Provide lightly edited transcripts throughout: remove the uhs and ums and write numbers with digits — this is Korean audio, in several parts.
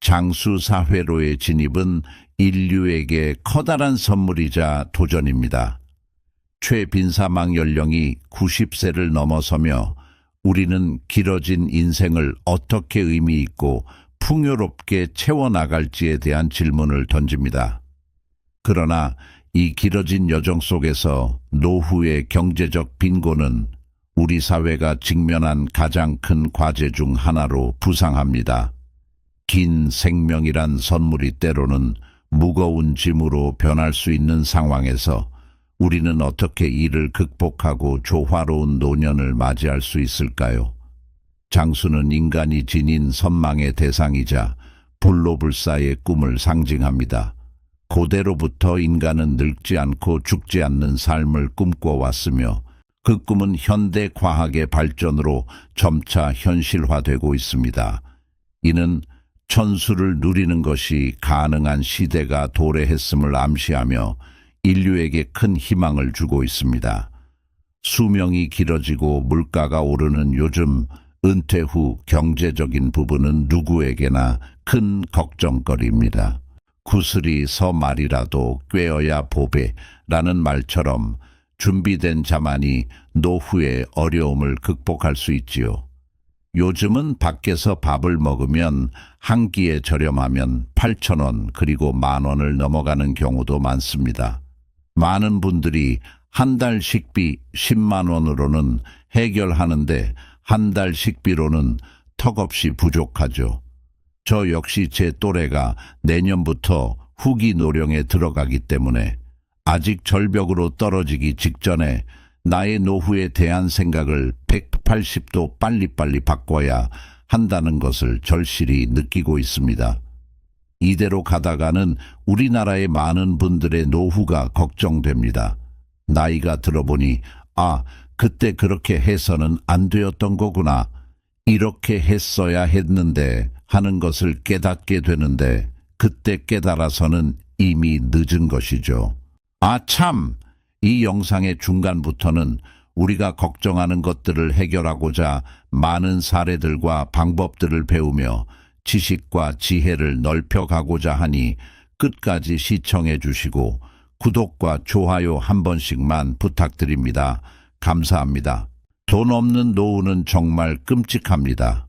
장수사회로의 진입은 인류에게 커다란 선물이자 도전입니다. 최빈사망 연령이 90세를 넘어서며 우리는 길어진 인생을 어떻게 의미 있고 풍요롭게 채워나갈지에 대한 질문을 던집니다. 그러나 이 길어진 여정 속에서 노후의 경제적 빈곤은 우리 사회가 직면한 가장 큰 과제 중 하나로 부상합니다. 긴 생명이란 선물이 때로는 무거운 짐으로 변할 수 있는 상황에서 우리는 어떻게 이를 극복하고 조화로운 노년을 맞이할 수 있을까요? 장수는 인간이 지닌 선망의 대상이자 불로불사의 꿈을 상징합니다. 고대로부터 인간은 늙지 않고 죽지 않는 삶을 꿈꿔왔으며 그 꿈은 현대 과학의 발전으로 점차 현실화되고 있습니다. 이는 천수를 누리는 것이 가능한 시대가 도래했음을 암시하며 인류에게 큰 희망을 주고 있습니다. 수명이 길어지고 물가가 오르는 요즘 은퇴 후 경제적인 부분은 누구에게나 큰 걱정거리입니다. 구슬이 서 말이라도 꿰어야 보배라는 말처럼 준비된 자만이 노후의 어려움을 극복할 수 있지요. 요즘은 밖에서 밥을 먹으면 한 끼에 저렴하면 8,000원 그리고 10,000원을 넘어가는 경우도 많습니다. 많은 분들이 한 달 식비 10만 원으로는 해결하는데 한 달 식비로는 턱없이 부족하죠. 저 역시 제 또래가 내년부터 후기 노령에 들어가기 때문에 아직 절벽으로 떨어지기 직전에 나의 노후에 대한 생각을 180도 빨리빨리 바꿔야 한다는 것을 절실히 느끼고 있습니다. 이대로 가다가는 우리나라의 많은 분들의 노후가 걱정됩니다. 나이가 들어보니 그때 그렇게 해서는 안 되었던 거구나. 이렇게 했어야 했는데 하는 것을 깨닫게 되는데 그때 깨달아서는 이미 늦은 것이죠. 참! 이 영상의 중간부터는 우리가 걱정하는 것들을 해결하고자 많은 사례들과 방법들을 배우며 지식과 지혜를 넓혀가고자 하니 끝까지 시청해 주시고 구독과 좋아요 한 번씩만 부탁드립니다. 감사합니다. 돈 없는 노후는 정말 끔찍합니다.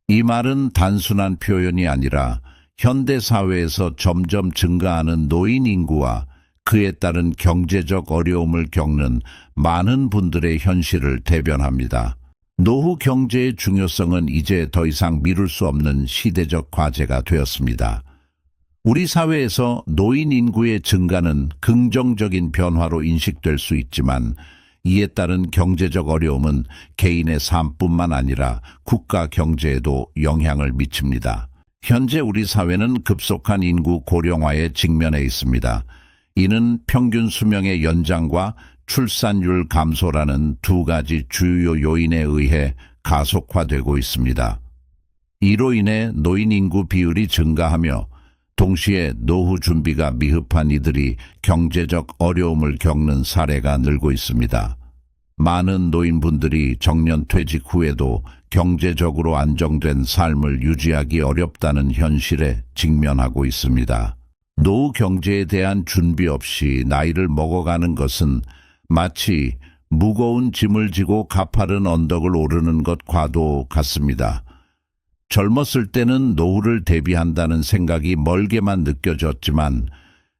이 말은 단순한 표현이 아니라 현대사회에서 점점 증가하는 노인 인구와 그에 따른 경제적 어려움을 겪는 많은 분들의 현실을 대변합니다. 노후 경제의 중요성은 이제 더 이상 미룰 수 없는 시대적 과제가 되었습니다. 우리 사회에서 노인 인구의 증가는 긍정적인 변화로 인식될 수 있지만 이에 따른 경제적 어려움은 개인의 삶뿐만 아니라 국가 경제에도 영향을 미칩니다. 현재 우리 사회는 급속한 인구 고령화에 직면해 있습니다. 이는 평균 수명의 연장과 출산율 감소라는 두 가지 주요 요인에 의해 가속화되고 있습니다. 이로 인해 노인 인구 비율이 증가하며 동시에 노후 준비가 미흡한 이들이 경제적 어려움을 겪는 사례가 늘고 있습니다. 많은 노인분들이 정년 퇴직 후에도 경제적으로 안정된 삶을 유지하기 어렵다는 현실에 직면하고 있습니다. 노후 경제에 대한 준비 없이 나이를 먹어가는 것은 마치 무거운 짐을 지고 가파른 언덕을 오르는 것과도 같습니다. 젊었을 때는 노후를 대비한다는 생각이 멀게만 느껴졌지만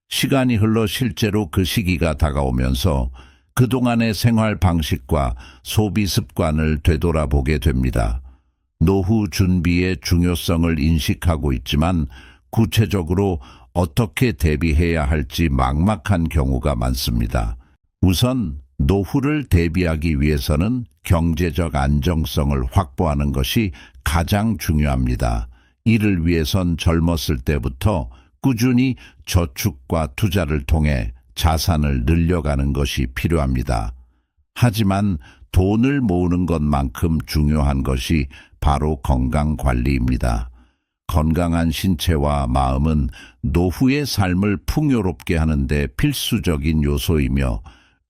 시간이 흘러 실제로 그 시기가 다가오면서 그동안의 생활 방식과 소비 습관을 되돌아보게 됩니다. 노후 준비의 중요성을 인식하고 있지만 구체적으로 어떻게 대비해야 할지 막막한 경우가 많습니다. 우선 노후를 대비하기 위해서는 경제적 안정성을 확보하는 것이 가장 중요합니다. 이를 위해선 젊었을 때부터 꾸준히 저축과 투자를 통해 자산을 늘려가는 것이 필요합니다. 하지만 돈을 모으는 것만큼 중요한 것이 바로 건강관리입니다. 건강한 신체와 마음은 노후의 삶을 풍요롭게 하는 데 필수적인 요소이며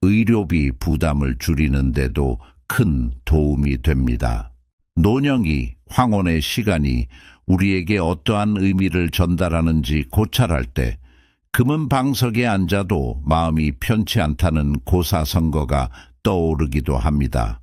의료비 부담을 줄이는 데도 큰 도움이 됩니다. 노령이 황혼의 시간이 우리에게 어떠한 의미를 전달하는지 고찰할 때 금은 방석에 앉아도 마음이 편치 않다는 고사성거가 떠오르기도 합니다.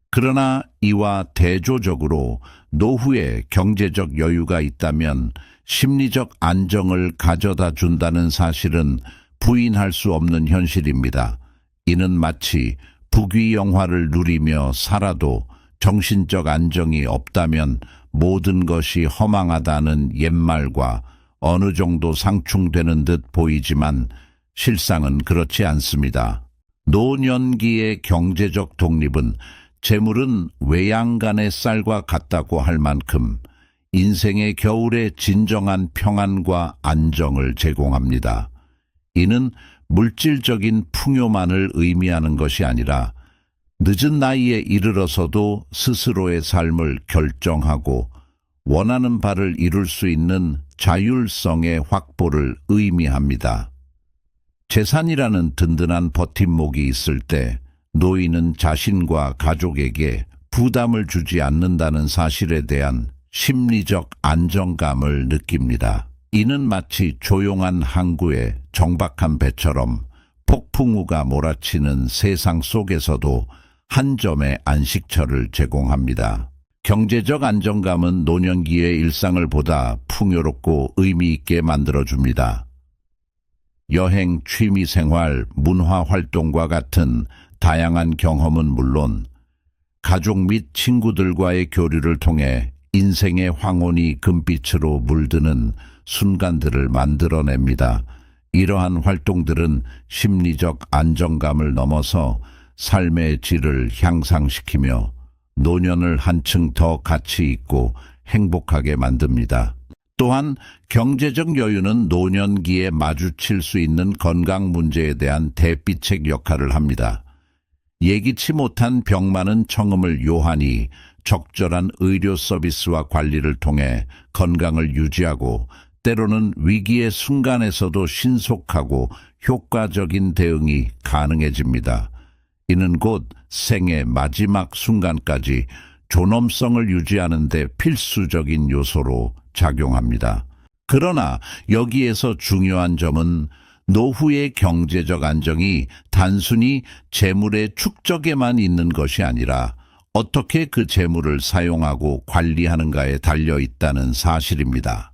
그러나 이와 대조적으로 노후에 경제적 여유가 있다면 심리적 안정을 가져다 준다는 사실은 부인할 수 없는 현실입니다. 이는 마치 부귀 영화를 누리며 살아도 정신적 안정이 없다면 모든 것이 허망하다는 옛말과 어느 정도 상충되는 듯 보이지만 실상은 그렇지 않습니다. 노년기의 경제적 독립은 재물은 외양간의 쌀과 같다고 할 만큼 인생의 겨울에 진정한 평안과 안정을 제공합니다. 이는 물질적인 풍요만을 의미하는 것이 아니라 늦은 나이에 이르러서도 스스로의 삶을 결정하고 원하는 바를 이룰 수 있는 자율성의 확보를 의미합니다. 재산이라는 든든한 버팀목이 있을 때 노인은 자신과 가족에게 부담을 주지 않는다는 사실에 대한 심리적 안정감을 느낍니다. 이는 마치 조용한 항구의 정박한 배처럼 폭풍우가 몰아치는 세상 속에서도 한 점의 안식처를 제공합니다. 경제적 안정감은 노년기의 일상을 보다 풍요롭고 의미 있게 만들어줍니다. 여행, 취미생활, 문화활동과 같은 다양한 경험은 물론 가족 및 친구들과의 교류를 통해 인생의 황혼이 금빛으로 물드는 순간들을 만들어냅니다. 이러한 활동들은 심리적 안정감을 넘어서 삶의 질을 향상시키며 노년을 한층 더 가치 있고 행복하게 만듭니다. 또한 경제적 여유는 노년기에 마주칠 수 있는 건강 문제에 대한 대비책 역할을 합니다. 예기치 못한 병 많은 청음을 요하니 적절한 의료 서비스와 관리를 통해 건강을 유지하고 때로는 위기의 순간에서도 신속하고 효과적인 대응이 가능해집니다. 이는 곧 생의 마지막 순간까지 존엄성을 유지하는 데 필수적인 요소로 작용합니다. 그러나 여기에서 중요한 점은 노후의 경제적 안정이 단순히 재물의 축적에만 있는 것이 아니라 어떻게 그 재물을 사용하고 관리하는가에 달려 있다는 사실입니다.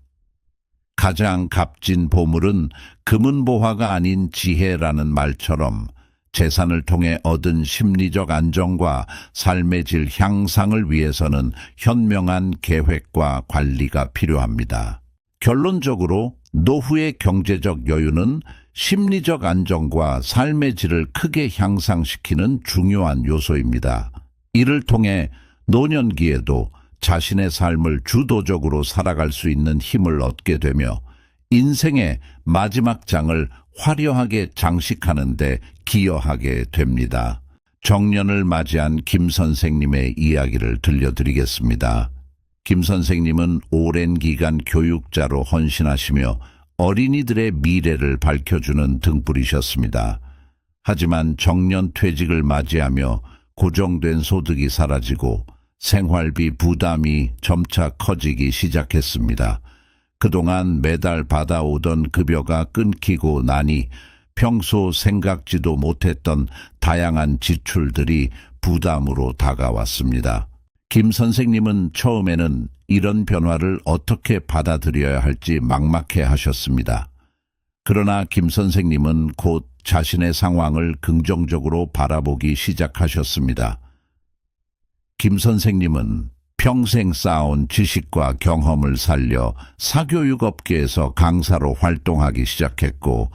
가장 값진 보물은 금은보화가 아닌 지혜라는 말처럼 재산을 통해 얻은 심리적 안정과 삶의 질 향상을 위해서는 현명한 계획과 관리가 필요합니다. 결론적으로 노후의 경제적 여유는 심리적 안정과 삶의 질을 크게 향상시키는 중요한 요소입니다. 이를 통해 노년기에도 자신의 삶을 주도적으로 살아갈 수 있는 힘을 얻게 되며 인생의 마지막 장을 화려하게 장식하는 데 기여하게 됩니다. 정년을 맞이한 김 선생님의 이야기를 들려드리겠습니다. 김 선생님은 오랜 기간 교육자로 헌신하시며 어린이들의 미래를 밝혀주는 등불이셨습니다. 하지만 정년 퇴직을 맞이하며 고정된 소득이 사라지고 생활비 부담이 점차 커지기 시작했습니다. 그동안 매달 받아오던 급여가 끊기고 나니 평소 생각지도 못했던 다양한 지출들이 부담으로 다가왔습니다. 김 선생님은 처음에는 이런 변화를 어떻게 받아들여야 할지 막막해 하셨습니다. 그러나 김 선생님은 곧 자신의 상황을 긍정적으로 바라보기 시작하셨습니다. 김 선생님은 평생 쌓아온 지식과 경험을 살려 사교육 업계에서 강사로 활동하기 시작했고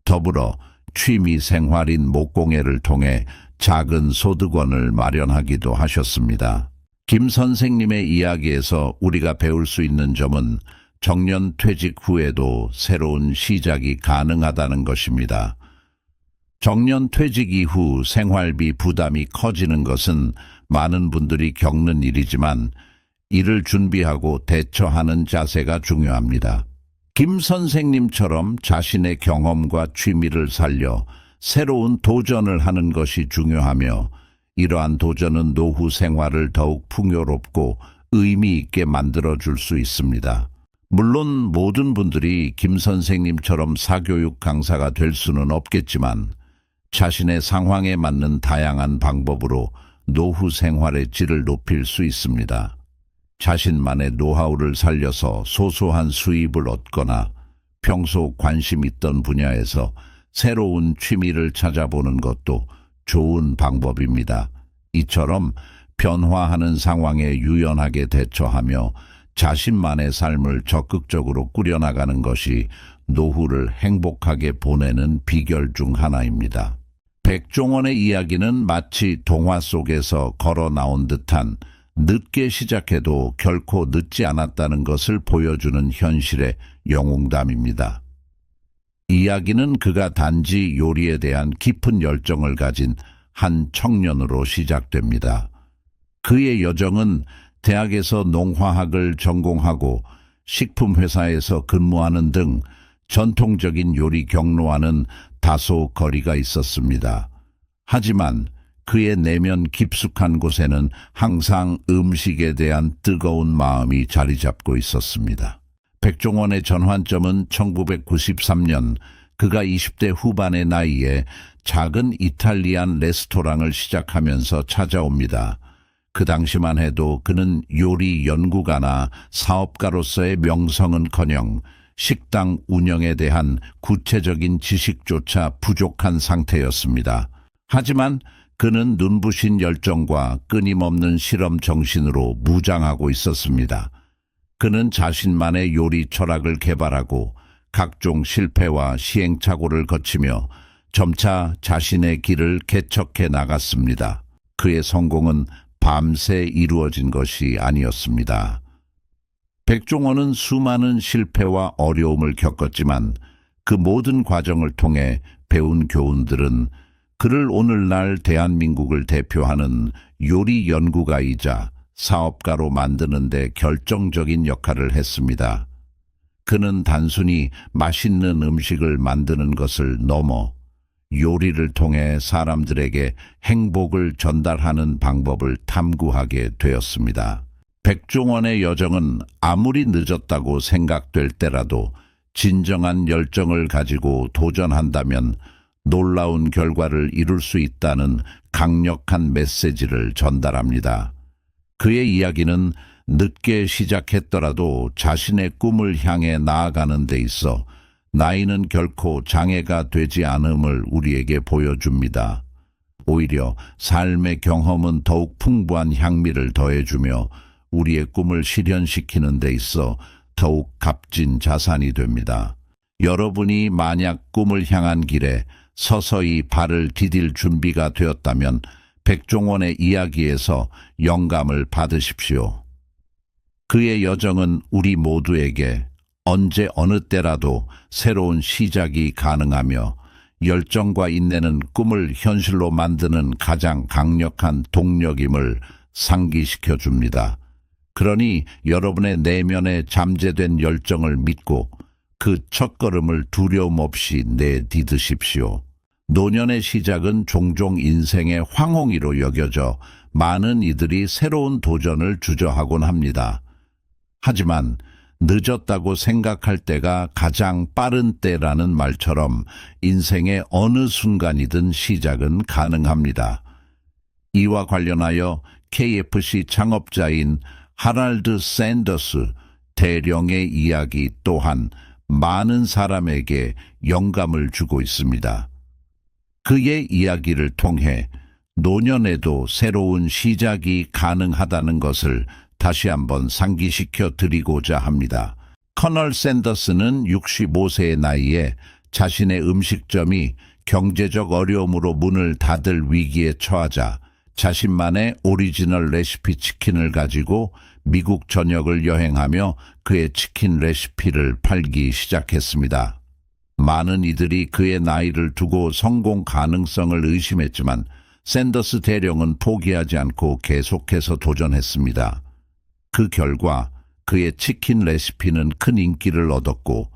더불어 취미 생활인 목공예를 통해 작은 소득원을 마련하기도 하셨습니다. 김 선생님의 이야기에서 우리가 배울 수 있는 점은 정년 퇴직 후에도 새로운 시작이 가능하다는 것입니다. 정년 퇴직 이후 생활비 부담이 커지는 것은 많은 분들이 겪는 일이지만 이를 준비하고 대처하는 자세가 중요합니다. 김 선생님처럼 자신의 경험과 취미를 살려 새로운 도전을 하는 것이 중요하며 이러한 도전은 노후 생활을 더욱 풍요롭고 의미 있게 만들어줄 수 있습니다. 물론 모든 분들이 김 선생님처럼 사교육 강사가 될 수는 없겠지만 자신의 상황에 맞는 다양한 방법으로 노후 생활의 질을 높일 수 있습니다. 자신만의 노하우를 살려서 소소한 수입을 얻거나 평소 관심 있던 분야에서 새로운 취미를 찾아보는 것도 좋은 방법입니다. 이처럼 변화하는 상황에 유연하게 대처하며 자신만의 삶을 적극적으로 꾸려나가는 것이 노후를 행복하게 보내는 비결 중 하나입니다. 백종원의 이야기는 마치 동화 속에서 걸어 나온 듯한 늦게 시작해도 결코 늦지 않았다는 것을 보여주는 현실의 영웅담입니다. 이야기는 그가 단지 요리에 대한 깊은 열정을 가진 한 청년으로 시작됩니다. 그의 여정은 대학에서 농화학을 전공하고 식품회사에서 근무하는 등 전통적인 요리 경로와는 다소 거리가 있었습니다. 하지만 그의 내면 깊숙한 곳에는 항상 음식에 대한 뜨거운 마음이 자리 잡고 있었습니다. 백종원의 전환점은 1993년 그가 20대 후반의 나이에 작은 이탈리안 레스토랑을 시작하면서 찾아옵니다. 그 당시만 해도 그는 요리 연구가나 사업가로서의 명성은커녕 식당 운영에 대한 구체적인 지식조차 부족한 상태였습니다. 하지만 그는 눈부신 열정과 끊임없는 실험 정신으로 무장하고 있었습니다. 그는 자신만의 요리 철학을 개발하고 각종 실패와 시행착오를 거치며 점차 자신의 길을 개척해 나갔습니다. 그의 성공은 밤새 이루어진 것이 아니었습니다. 백종원은 수많은 실패와 어려움을 겪었지만 그 모든 과정을 통해 배운 교훈들은 그를 오늘날 대한민국을 대표하는 요리 연구가이자 사업가로 만드는 데 결정적인 역할을 했습니다. 그는 단순히 맛있는 음식을 만드는 것을 넘어 요리를 통해 사람들에게 행복을 전달하는 방법을 탐구하게 되었습니다. 백종원의 여정은 아무리 늦었다고 생각될 때라도 진정한 열정을 가지고 도전한다면 놀라운 결과를 이룰 수 있다는 강력한 메시지를 전달합니다. 그의 이야기는 늦게 시작했더라도 자신의 꿈을 향해 나아가는 데 있어 나이는 결코 장애가 되지 않음을 우리에게 보여줍니다. 오히려 삶의 경험은 더욱 풍부한 향미를 더해주며 우리의 꿈을 실현시키는 데 있어 더욱 값진 자산이 됩니다. 여러분이 만약 꿈을 향한 길에 서서히 발을 디딜 준비가 되었다면 백종원의 이야기에서 영감을 받으십시오. 그의 여정은 우리 모두에게 언제 어느 때라도 새로운 시작이 가능하며 열정과 인내는 꿈을 현실로 만드는 가장 강력한 동력임을 상기시켜 줍니다. 그러니 여러분의 내면에 잠재된 열정을 믿고 그 첫걸음을 두려움 없이 내디드십시오. 노년의 시작은 종종 인생의 황홍이로 여겨져 많은 이들이 새로운 도전을 주저하곤 합니다. 하지만 늦었다고 생각할 때가 가장 빠른 때라는 말처럼 인생의 어느 순간이든 시작은 가능합니다. 이와 관련하여 KFC 창업자인 하랄드 샌더스 대령의 이야기 또한 많은 사람에게 영감을 주고 있습니다. 그의 이야기를 통해 노년에도 새로운 시작이 가능하다는 것을 다시 한번 상기시켜 드리고자 합니다. 커널 샌더스는 65세의 나이에 자신의 음식점이 경제적 어려움으로 문을 닫을 위기에 처하자 자신만의 오리지널 레시피 치킨을 가지고 미국 전역을 여행하며 그의 치킨 레시피를 팔기 시작했습니다. 많은 이들이 그의 나이를 두고 성공 가능성을 의심했지만 샌더스 대령은 포기하지 않고 계속해서 도전했습니다. 그 결과 그의 치킨 레시피는 큰 인기를 얻었고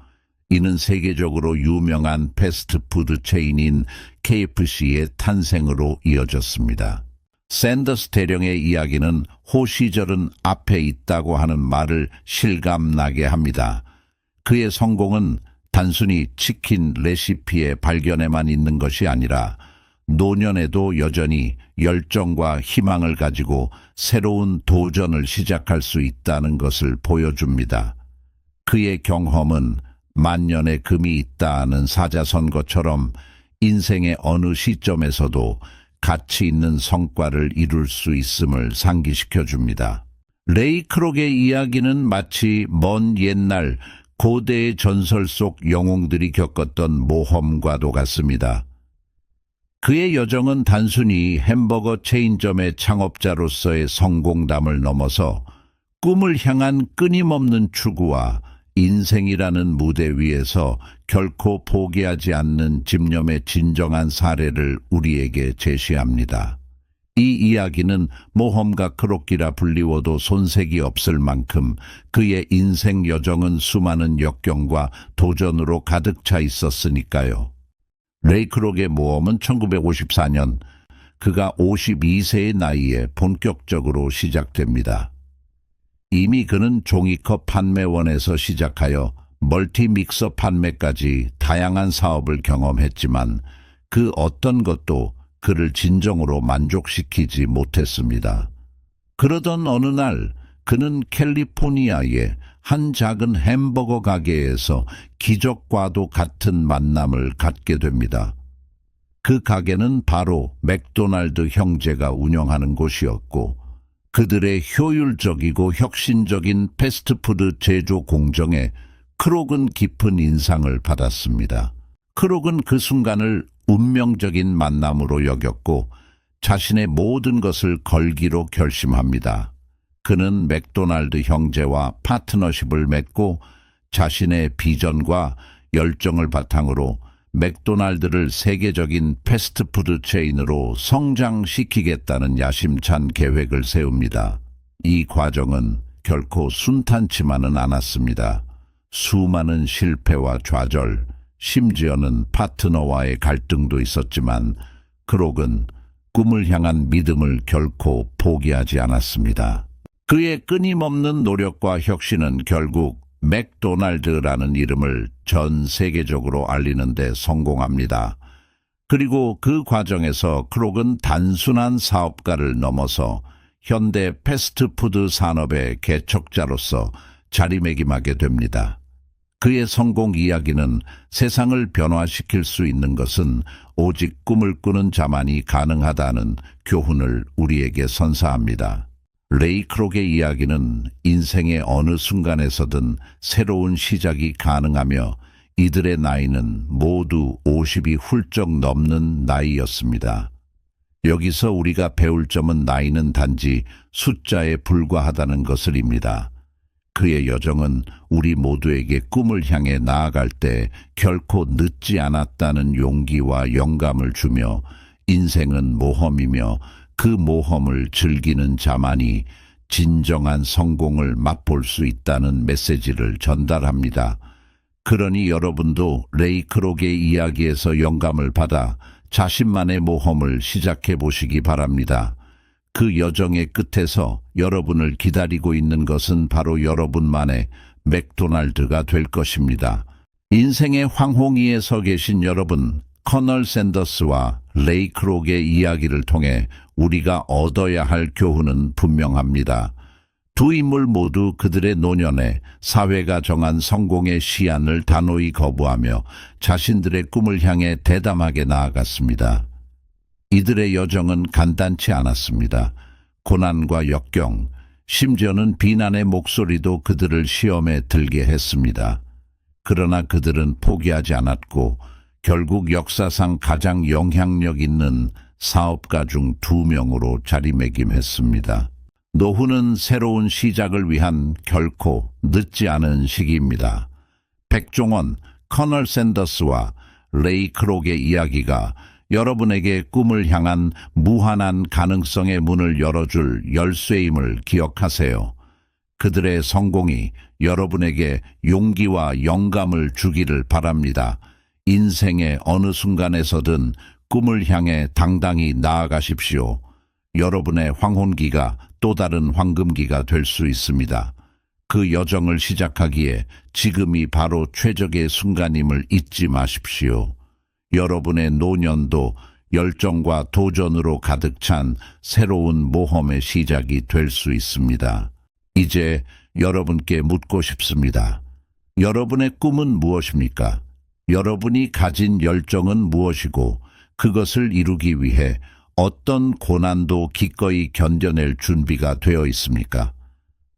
이는 세계적으로 유명한 패스트푸드 체인인 KFC의 탄생으로 이어졌습니다. 샌더스 대령의 이야기는 호시절은 앞에 있다고 하는 말을 실감나게 합니다. 그의 성공은 단순히 치킨 레시피의 발견에만 있는 것이 아니라 노년에도 여전히 열정과 희망을 가지고 새로운 도전을 시작할 수 있다는 것을 보여줍니다. 그의 경험은 만년의 금이 있다는 사자선거처럼 인생의 어느 시점에서도 가치 있는 성과를 이룰 수 있음을 상기시켜 줍니다. 레이 크록의 이야기는 마치 먼 옛날 고대의 전설 속 영웅들이 겪었던 모험과도 같습니다. 그의 여정은 단순히 햄버거 체인점의 창업자로서의 성공담을 넘어서 꿈을 향한 끊임없는 추구와 인생이라는 무대 위에서 결코 포기하지 않는 집념의 진정한 사례를 우리에게 제시합니다. 이 이야기는 모험가 크록기라 불리워도 손색이 없을 만큼 그의 인생 여정은 수많은 역경과 도전으로 가득 차 있었으니까요. 레이 크록의 모험은 1954년 그가 52세의 나이에 본격적으로 시작됩니다. 이미 그는 종이컵 판매원에서 시작하여 멀티믹서 판매까지 다양한 사업을 경험했지만 그 어떤 것도 그를 진정으로 만족시키지 못했습니다. 그러던 어느 날 그는 캘리포니아의 한 작은 햄버거 가게에서 기적과도 같은 만남을 갖게 됩니다. 그 가게는 바로 맥도날드 형제가 운영하는 곳이었고 그들의 효율적이고 혁신적인 패스트푸드 제조 공정에 크록은 깊은 인상을 받았습니다. 크록은 그 순간을 운명적인 만남으로 여겼고 자신의 모든 것을 걸기로 결심합니다. 그는 맥도날드 형제와 파트너십을 맺고 자신의 비전과 열정을 바탕으로 맥도날드를 세계적인 패스트푸드 체인으로 성장시키겠다는 야심찬 계획을 세웁니다. 이 과정은 결코 순탄치만은 않았습니다. 수많은 실패와 좌절, 심지어는 파트너와의 갈등도 있었지만 크록은 꿈을 향한 믿음을 결코 포기하지 않았습니다. 그의 끊임없는 노력과 혁신은 결국 맥도날드라는 이름을 전 세계적으로 알리는 데 성공합니다. 그리고 그 과정에서 크록은 단순한 사업가를 넘어서 현대 패스트푸드 산업의 개척자로서 자리매김하게 됩니다. 그의 성공 이야기는 세상을 변화시킬 수 있는 것은 오직 꿈을 꾸는 자만이 가능하다는 교훈을 우리에게 선사합니다. 레이 크록의 이야기는 인생의 어느 순간에서든 새로운 시작이 가능하며 이들의 나이는 모두 50이 훌쩍 넘는 나이였습니다. 여기서 우리가 배울 점은 나이는 단지 숫자에 불과하다는 것을입니다. 그의 여정은 우리 모두에게 꿈을 향해 나아갈 때 결코 늦지 않았다는 용기와 영감을 주며 인생은 모험이며 그 모험을 즐기는 자만이 진정한 성공을 맛볼 수 있다는 메시지를 전달합니다. 그러니 여러분도 레이 크록의 이야기에서 영감을 받아 자신만의 모험을 시작해 보시기 바랍니다. 그 여정의 끝에서 여러분을 기다리고 있는 것은 바로 여러분만의 맥도날드가 될 것입니다. 인생의 황홍이에 서 계신 여러분, 커널 샌더스와 레이 크록의 이야기를 통해 우리가 얻어야 할 교훈은 분명합니다. 두 인물 모두 그들의 노년에 사회가 정한 성공의 시안을 단호히 거부하며 자신들의 꿈을 향해 대담하게 나아갔습니다. 이들의 여정은 간단치 않았습니다. 고난과 역경, 심지어는 비난의 목소리도 그들을 시험에 들게 했습니다. 그러나 그들은 포기하지 않았고 결국 역사상 가장 영향력 있는 사업가 중 2명으로 자리매김했습니다. 노후는 새로운 시작을 위한 결코 늦지 않은 시기입니다. 백종원, 커널 샌더스와 레이 크록의 이야기가 여러분에게 꿈을 향한 무한한 가능성의 문을 열어줄 열쇠임을 기억하세요. 그들의 성공이 여러분에게 용기와 영감을 주기를 바랍니다. 인생의 어느 순간에서든 꿈을 향해 당당히 나아가십시오. 여러분의 황혼기가 또 다른 황금기가 될 수 있습니다. 그 여정을 시작하기에 지금이 바로 최적의 순간임을 잊지 마십시오. 여러분의 노년도 열정과 도전으로 가득 찬 새로운 모험의 시작이 될 수 있습니다. 이제 여러분께 묻고 싶습니다. 여러분의 꿈은 무엇입니까? 여러분이 가진 열정은 무엇이고 그것을 이루기 위해 어떤 고난도 기꺼이 견뎌낼 준비가 되어 있습니까?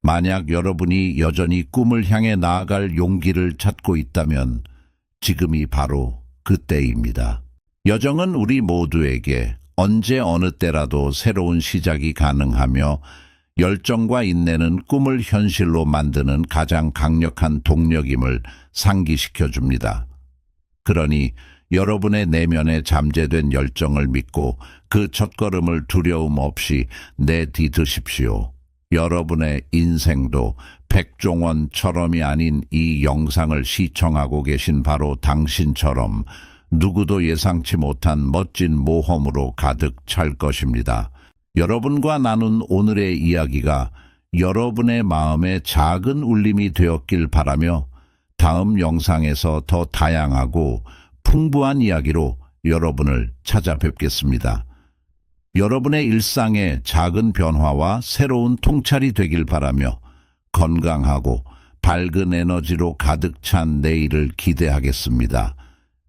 만약 여러분이 여전히 꿈을 향해 나아갈 용기를 찾고 있다면 지금이 바로 그때입니다. 여정은 우리 모두에게 언제 어느 때라도 새로운 시작이 가능하며 열정과 인내는 꿈을 현실로 만드는 가장 강력한 동력임을 상기시켜 줍니다. 그러니 여러분의 내면에 잠재된 열정을 믿고 그 첫걸음을 두려움 없이 내디드십시오. 여러분의 인생도 백종원처럼이 아닌 이 영상을 시청하고 계신 바로 당신처럼 누구도 예상치 못한 멋진 모험으로 가득 찰 것입니다. 여러분과 나눈 오늘의 이야기가 여러분의 마음에 작은 울림이 되었길 바라며 다음 영상에서 더 다양하고 풍부한 이야기로 여러분을 찾아뵙겠습니다. 여러분의 일상에 작은 변화와 새로운 통찰이 되길 바라며 건강하고 밝은 에너지로 가득 찬 내일을 기대하겠습니다.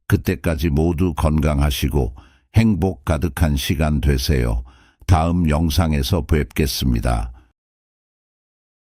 그때까지 모두 건강하시고 행복 가득한 시간 되세요. 다음 영상에서 뵙겠습니다.